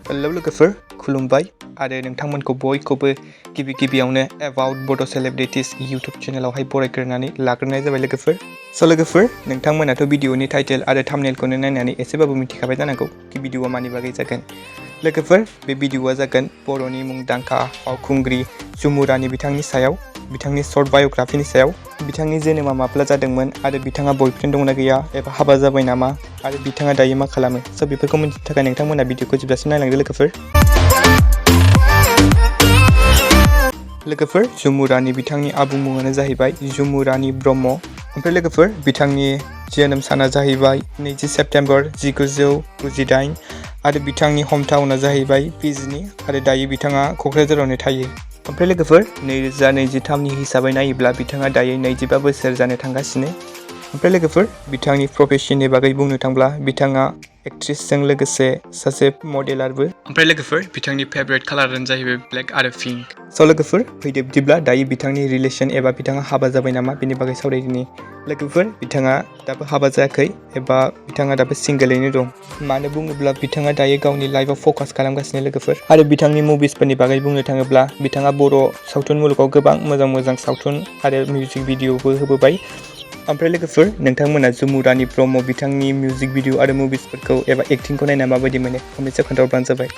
Hello लोगोफोर खुलुमबाय आरो नोंथांमोनखौ बयखौबो गिबियावनो एबाउट बड' सेलिब्रिटिस इउट्यूब चेनेलावहाय बरायग्रोनानै लाग्रोनाय जाबाय लोगोफोर। लोगोफोर नोंथांमोनाथ' भिडिअनि टाइटेल आरो थाम्बनेलखौनो नायनानै एसेबाबो मिथिखाबाय जानांगौ कि भिडिअआ मानि बागै जागोन। लोगोफोर बे भिडिअआ जागोन बर'नि मुंदांखा फावखुंग्रि जुमु रानि बिथांनि सायाव, बिथांनि शर्ट बाय'ग्राफिनि सायाव, बिथांनि जोनोमा माब्ला जादोंमोन आरो बिथाङा बयफ्रेन्ड दंना गैया एबा हाबा जाबाय नामा आरो बिथाङा दायो मा खालामो। बेफोरखौ मिथिनो थाखाय नोंथांमोना भिडिअखौ जोबजासिम नायलांदो लोगोफोर जुमु रानि बिथांनि आबुं मुङानो जाहैबाय जुमु रानि ब्रह्म। ओमफ्राय लोगोफोर बिथांनि जोनोम साना जाहैबाय 20 सेप्तेम्बर 1998 आरो बिथांनि हमटाउना जाहैबाय बिजनी आरो दायो बिथाङा क'क्राझारावनो थायो। ओमफ्राय लोगोफोर 2023नि हिसाबै नायोब्ला बिथाङा दायो 25 बोसोर जानो थांगासिनो। ओमफ्राय लोगोफोर बिथांनि प्रफेशननि बागै बुंनो थांब्ला बिथाङा एक्ट्रेसजों लोगोसे सासे मडेलारबो। ओमफ्राय लोगोफोर बिथांनि फेभरेट कालारानो जाहैबाय ब्लेक आरो पिंक। लोगोफोर फैदो बिदिब्ला दायो बिथांनि रिलेसन एबा बिथाङा हाबा जाबाय नामा बेनि बागै सावरायदिनि। लोगोफोर बिथाङा दाबो हाबा जायाखै एबा बिथाङा दाबो सिंगेलैनो दं। मानो बुङोब्ला बिथाङा दायो गावनि लाइफआव फकास खालामगासिनो लोगोफोर। आरो बिथांनि मुभिसफोरनि बागै बुंनो थाङोब्ला बिथाङा बर' सावथुन मुलुगाव गोबां मोजां सावथुन आरो मिउजिक भिडिअबो होबोबाय। ओमफ्राय लोगोफोर नोंथांमोना जुमु रानि ब्रह्म बिथांनि मिउजिक भिडिअ आरो मुभिसफोरखौ एबा एक्टिंखौ नायना माबायदि मोनो कमेन्टआव खोन्थाहरबानो जाबाय।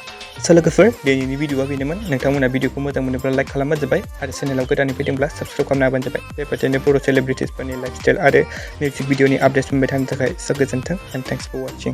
लोगोफोर दिनैनि भिडिअआ बेनोमोन। नोंथांमोना भिडिअखौ मोजां मोनोब्ला लाइक खालामबानो जाबाय आरो चेनेलाव गोदानै फैदोंब्ला साबस्क्राइब खालामना होबानो जाबाय। बेबायदिनो बर' सेलिब्रिटिसफोरनि लाइफस्टाइल आरो मिउजिक भिडिअनि आपडेट्स मोनबाय थानो थाखाय गोजोन्थों एन्ड थेंक्स फर वाचिं।